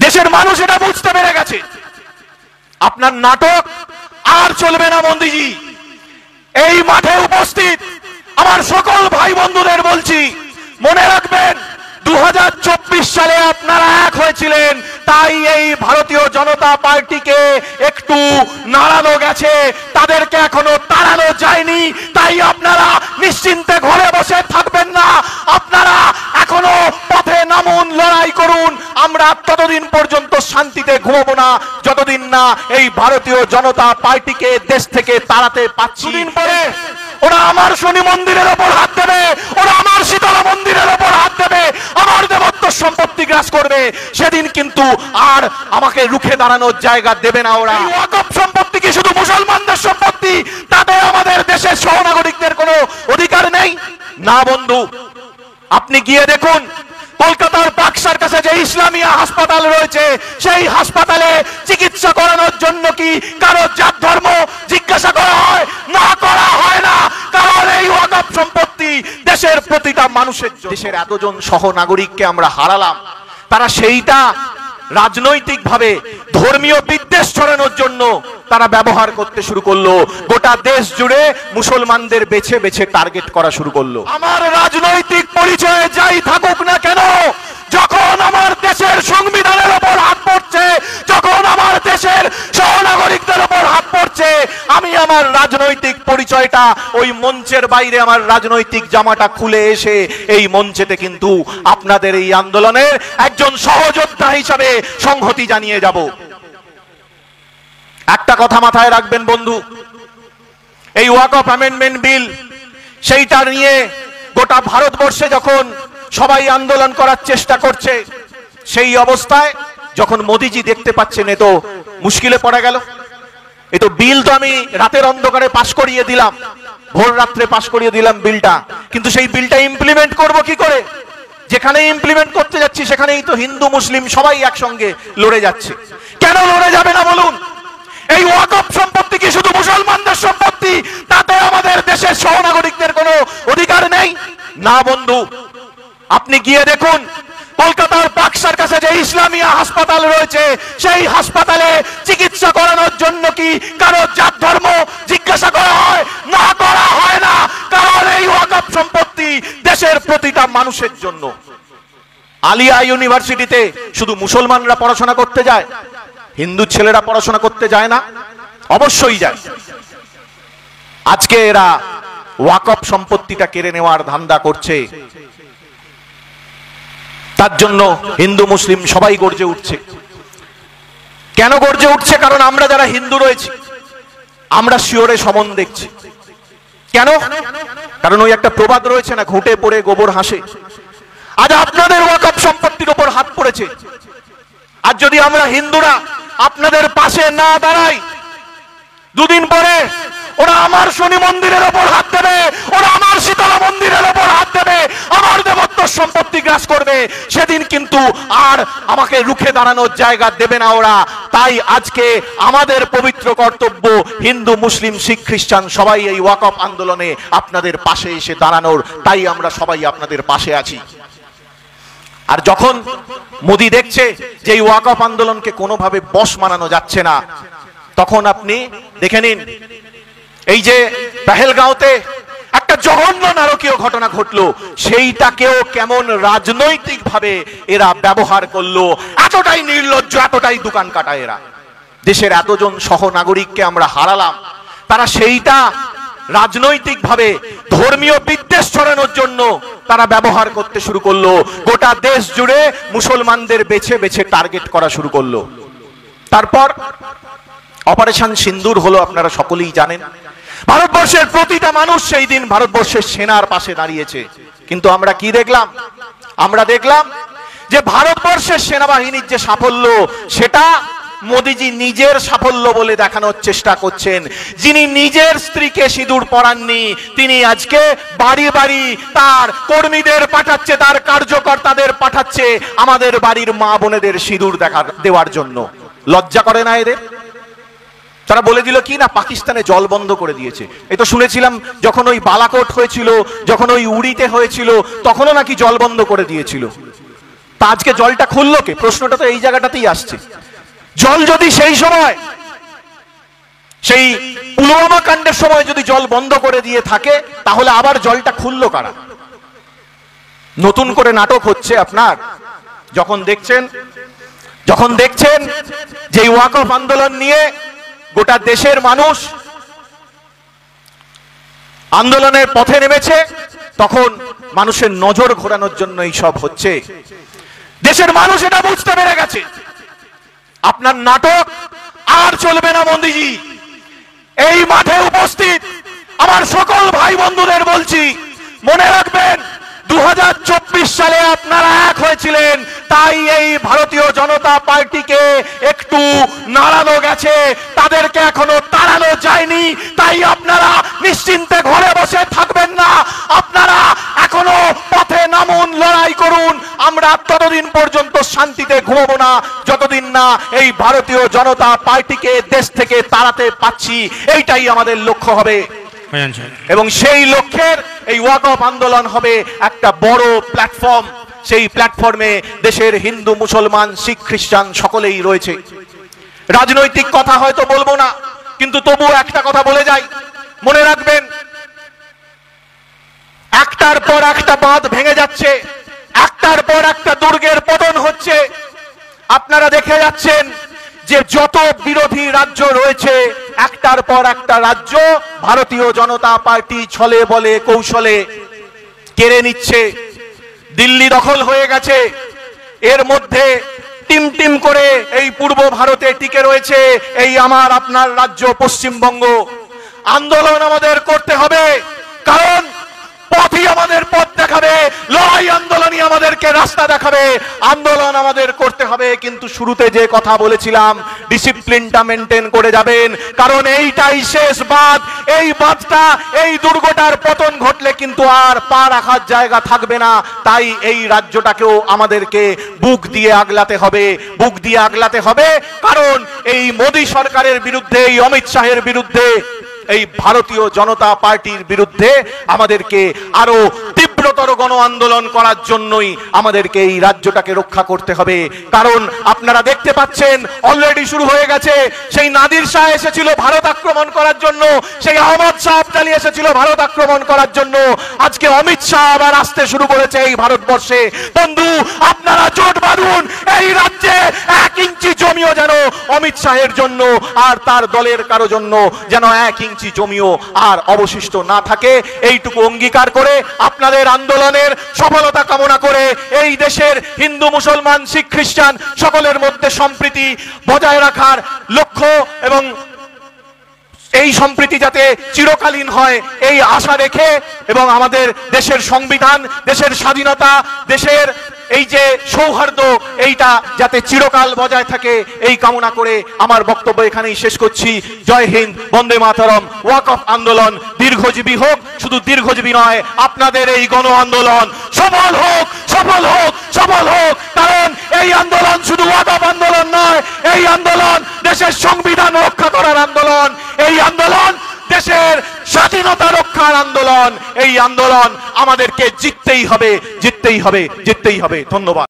দেশের মানুষ এটা বুঝতে পেরে গেছে। আপনার নাটক আর চলবে না মোদিজি। এই মাঠে উপস্থিত আমার সকল ভাই বন্ধুদের বলছি, মনে রাখবেন 2024 সালে আপনারা এক হয়েছিলেন, তাই এই ভারতীয় জনতা পার্টিকে একটু নাড়ানো গেছে, তাদেরকে এখনো তাড়ানো যায়নি। তাই আপনারা নিশ্চিন্তে ঘরে বসে থাকবেন না, আপনারা এখনো পথে নামুন, লড়াই করুন। আমরা ততদিন পর্যন্ত শান্তিতে ঘুমাবো না যতদিন না এই ভারতীয় জনতা পার্টিকে দেশ থেকে তাড়াতে পারছি। দিন পরে ওরা আমার শনি মন্দিরের ওপর হাত দেবে, ওরা আমার শীতলা মন্দিরের ওপর হাত দেবে, আমার দেবত্ব সম্পত্তি গ্রাস করবে, সেদিন কিন্তু আর আমাকে রুখে দাঁড়ানোর জায়গা দেবে না ওরা। ওয়াকফ সম্পত্তি কি শুধু মুসলমানদের সম্পত্তি? তাতে আমাদের দেশের সহনাগরিকদের কোনো অধিকার নেই? না বন্ধু, আপনি গিয়ে দেখুন কলকাতার বাক্সার কাছে যে ইসলামিয়া হাসপাতাল রয়েছে, সেই হাসপাতালে চিকিৎসা করানোর জন্য কি কারো জাত ধর্ম জিজ্ঞাসা করা হয়? না, করা হয় না। কারণ এই ওয়াকফ সম্পত্তি দেশের প্রতিটা মানুষের জন্য। দেশের এতজন সহনাগরিককে আমরা হারালাম, তারা সেইটা রাজনৈতিকভাবে ধর্মীয় বিদ্বেষ ছড়ানোর জন্য তারা ব্যবহার করতে শুরু করলো। গোটা দেশ জুড়ে মুসলমানদের বেছে বেছে টার্গেট করা শুরু করলো। আমার রাজনৈতিক পরিচয়ে যাই থাকুক না কেন, যখন আমার দেশের সংবিধানের উপর হাত পড়ছে, যখন আমার দেশের সহনাগরিকদের উপর হাত পড়ছে, আমি আমার রাজনৈতিক পরিচয়টা ওই মঞ্চের বাইরে আমার রাজনৈতিক জামাটা খুলে এসে এই মঞ্চেতে কিন্তু আপনাদের এই আন্দোলনের একজন সহযোদ্ধা হিসাবে সংহতি জানিয়ে যাব। একটা কথা মাথায় রাখবেন বন্ধু, এই ওয়াকফ অ্যামেন্ডমেন্ট বিল সেইটা নিয়ে গোটা ভারতবর্ষে যখন সবাই আন্দোলন করার চেষ্টা করছে, সেই অবস্থায় যখন মোদিজি দেখতে পাচ্ছেন এ তো মুশকিলে পড়ে গেল, এ তো বিল তো আমি রাতের অন্ধকারে পাশ করিয়ে দিলাম, ভোর রাত্রে পাশ করিয়ে দিলাম বিলটা, কিন্তু সেই বিলটা ইমপ্লিমেন্ট করব কি করে? যেখানে ইমপ্লিমেন্ট করতে যাচ্ছি সেখানেই তো হিন্দু মুসলিম সবাই একসঙ্গে লড়ে যাচ্ছে। কেন লড়ে যাবে না বলুন? এই ওয়াকফ সম্পত্তি কি শুধু মুসলমানদের সম্পত্তি? তাতে আমাদের দেশের সহনাগরিকদের কোনো অধিকার নেই? না বন্ধু, আপনি গিয়ে দেখুন কলকাতার বাক্সার কাছে যে ইসলামিয়া হাসপাতাল রয়েছে, সেই হাসপাতালে চিকিৎসা করানোর জন্য কি কারো জাত ধর্ম জিজ্ঞাসা করা হয়? না, করা হয় না। কারণ এই ওয়াকফ সম্পত্তি দেশের প্রতিটা মানুষের জন্য। আলিয়া ইউনিভার্সিটিতে শুধু মুসলমানরা পড়াশোনা করতে যায়, হিন্দু ছেলেরা পড়াশোনা করতে যায় না? অবশ্যই যায়। আজকে এরা ওয়াকফ সম্পত্তিটা কেড়ে নেওয়ার ধান্দা করছে, তার জন্য হিন্দু মুসলিম সবাই গর্জে উঠছে। কেন গর্জে উঠছে? কারণ আমরা যারা হিন্দু রয়েছি আমরা শিওরে সমন দেখছি। কেন? কারণ ওই একটা প্রবাদ রয়েছে না, ঘুঁটে পড়ে গোবর হাসে। আজ আপনাদের ওয়াকফ সম্পত্তির উপর হাত পড়েছে, আর যদি আমরা হিন্দুরা আপনাদের পাশে না দাঁড়াই, দুদিন পরে ওরা আমার শনি মন্দিরের ওপর হাত দেবে, ওরা আমার শীতলা মন্দিরের ওপর হাত দেবে, আমার দেবত্ব সম্পত্তি গ্রাস করবে, সেদিন কিন্তু আর আমাকে রুখে দাঁড়ানোর জায়গা দেবে না ওরা। তাই আজকে আমাদের পবিত্র কর্তব্য হিন্দু মুসলিম শিখ খ্রিস্টান সবাই এই ওয়াকফ আন্দোলনে আপনাদের পাশে এসে দাঁড়ানোর। তাই আমরা সবাই আপনাদের পাশে আছি। আর যখন মোদি দেখছে যে এই ওয়াকফ আন্দোলনকে কোনোভাবে বশ মানানো যাচ্ছে না, তখন আপনি দেখে নিন এই যে পেহেলগাঁওতে একটা জঘন্য নারকীয় ঘটনা ঘটলো, সেইটাকেও কেমন রাজনৈতিক ভাবে এরা ব্যবহার করলো। এতটাই নির্লজ্জ, এতটাই দোকান কাটা এরা। দেশের এতজন সহনাগরিককে আমরা হারালাম, তারা সেইটা রাজনৈতিক ভাবে ধর্মীয় বিদ্বেষ ছড়ানোর জন্য তারা ব্যবহার করতে শুরু করলো। গোটা দেশ জুড়ে মুসলমানদের বেছে বেছে টার্গেট করা শুরু করলো। তারপর অপারেশন সিন্দুর হলো, আপনারা সকলেই জানেন। ভারতবর্ষের প্রতিটা মানুষ সেই দিন ভারতবর্ষের সেনার পাশে দাঁড়িয়েছে। কিন্তু আমরা কি দেখলাম? আমরা দেখলাম যে ভারতবর্ষের সেনাবাহিনীর যে সাফল্য, সেটা মোদিজি নিজের সাফল্য বলে দেখানোর চেষ্টা করছেন। যিনি নিজের স্ত্রীকে সিঁদুর পরাননি, তিনি আজকে বাড়ি বাড়ি তার কর্মীদের পাঠাচ্ছে, তার কার্যকর্তাদের পাঠাচ্ছে আমাদের বাড়ির মা বোনেদের সিঁদুর দেওয়ার জন্য। লজ্জা করে না এদের? তারা বলে দিল কি না, পাকিস্তানে জল বন্ধ করে দিয়েছে। এই তো শুনেছিলাম যখন ওই বালাকোট হয়েছিল, যখন ওই উড়িতে হয়েছিল, তখনও নাকি জল বন্ধ করে দিয়েছিল। তা আজকে জলটা খুললো কে? প্রশ্নটা তো এই জায়গাটাতেই আসছে। জল যদি সেই সময়, সেই পুলওয়ামা কাণ্ডের সময় যদি জল বন্ধ করে দিয়ে থাকে, তাহলে আবার জলটা খুললো কারা? নতুন করে নাটক হচ্ছে আপনার। যখন দেখছেন যে ওয়াকফ আন্দোলন নিয়ে গোটা দেশের মানুষ আন্দোলনের পথে নেমেছে, তখন মানুষের নজর ঘোরানোর জন্য এই সব হচ্ছে। দেশের মানুষ এটা বুঝতে পেরে গেছে আপনার নাটক আর চলবে না। মোদিজি, এই মাঠে উপস্থিত আমার সকল ভাই বন্ধুদের বলছি, মনে রাখবেন 2024 সালে আপনারা এক হয়েছিলেন, তাই এই ভারতীয় জনতা পার্টিকে একটু নাড়ানো গেছে, তাদেরকে এখনো তাড়ানো যায়নি। তাই আপনারা নিশ্চিন্তে ঘরে বসে থাকবেন না, আপনারা এখনো পথে নামুন, লড়াই করুন। আমরা ততদিন পর্যন্ত শান্তিতে ঘুমাবো না যতদিন না এই ভারতীয় জনতা পার্টিকে দেশ থেকে তাড়াতে পাচ্ছি। এইটাই আমাদের লক্ষ্য হবে এবং সেই লক্ষ্যের এই ওয়াকফ আন্দোলন হবে একটা বড় প্ল্যাটফর্ম। সেই প্ল্যাটফর্মে দেশের হিন্দু, মুসলমান, শিখ, খ্রিস্টান সকলেই রয়েছে। রাজনৈতিক কথা হয়তো বলবো না, কিন্তু তবুও একটা কথা বলে যাই, মনে রাখবেন একটার পর একটা বাঁধ ভেঙে যাচ্ছে, একটার পর একটা দুর্গের পতন হচ্ছে। আপনারা দেখে যাচ্ছেন যে যত বিরোধী রাজ্য রয়েছে, একটার পর একটা রাজ্য ভারতীয় জনতা পার্টি ছলে বলে কৌশলে কেড়ে নিচ্ছে। দিল্লি দখল হয়ে গেছে, এর মধ্যে টিম টিম করে এই পূর্ব ভারতে টিকে রয়েছে এই আমার আপনার রাজ্য পশ্চিমবঙ্গ। আন্দোলন আমাদের করতে হবে, কারণ পথই আমাদের পথ দেখাবে, লড়াই আন্দোলনই আমাদেরকে রাস্তা দেখাবে। আন্দোলন আমাদের করতে হবে, কিন্তু শুরুতে যে কথা বলেছিলাম, ডিসিপ্লিনটা মেনটেন করে যাবেন, কারণ এইটাই শেষ বাঁধ। এই বাঁধটা, এই দুর্গটার পতন ঘটলে কিন্তু আর পা রাখার জায়গা থাকবে না। তাই এই রাজ্যটাকেও আমাদেরকে বুক দিয়ে আগলাতে হবে, বুক দিয়ে আগলাতে হবে। কারণ এই মোদী সরকারের বিরুদ্ধে, এই অমিত শাহের বিরুদ্ধে, এই ভারতীয় জনতা পার্টির বিরুদ্ধে আমাদেরকে আরো তীব্রতর গণ আন্দোলন করার জন্যই আমাদেরকে এই রাজ্যটাকে রক্ষা করতে হবে। কারণ আপনারা দেখতে পাচ্ছেন অলরেডি শুরু হয়ে গেছে। সেই নাদির শাহ এসেছিল ভারত আক্রমণ করার জন্য, সেই আহমদ শাহ আবদালি এসেছিল ভারত আক্রমণ করার জন্য। আজকে অমিত শাহ আবার আসতে শুরু করেছে এই ভারতবর্ষে। বন্ধু, আপনারা জোট বাঁধুন, এই রাজ্যে 1 ইঞ্চি জমিও যেন অমিত শাহের জন্য আর তার দলের কারো জন্য যেন 1 ইঞ্চি জমিও আর অবশিষ্ট না থাকে। এইটুকু অঙ্গীকার করে, আপনাদের আন্দোলনের সফলতা কামনা করে, এই দেশের হিন্দু, মুসলমান, শিখ, খ্রিস্টান সকলের মধ্যে সম্প্রীতি বজায় রাখার লক্ষ্য এবং এই সম্প্রীতি যাতে চিরকালীন হয় এই আশা রেখে, এবং আমাদের দেশের সংবিধান, দেশের স্বাধীনতা, দেশের এই যে সৌহার্দ্য, এইটা যাতে চিরকাল বজায় থাকে এই কামনা করে আমার বক্তব্য এখানেই শেষ করছি। জয় হিন্দ, বন্দে মাতরম। ওয়াকফ আন্দোলন দীর্ঘজীবী হোক, শুধু দীর্ঘজীবী নয়, আপনাদের এই গণ আন্দোলন সফল হোক, সফল হোক, সফল হোক। কারণ এই আন্দোলন শুধু ওয়াকফ আন্দোলন নয়, এই আন্দোলন দেশের সংবিধান রক্ষা করার আন্দোলন, এই আন্দোলন দেশের স্বাধীনতা রক্ষার আন্দোলন। এই আন্দোলন আমাদেরকে জিততেই হবে, জিততেই হবে, জিততেই হবে। ধন্যবাদ।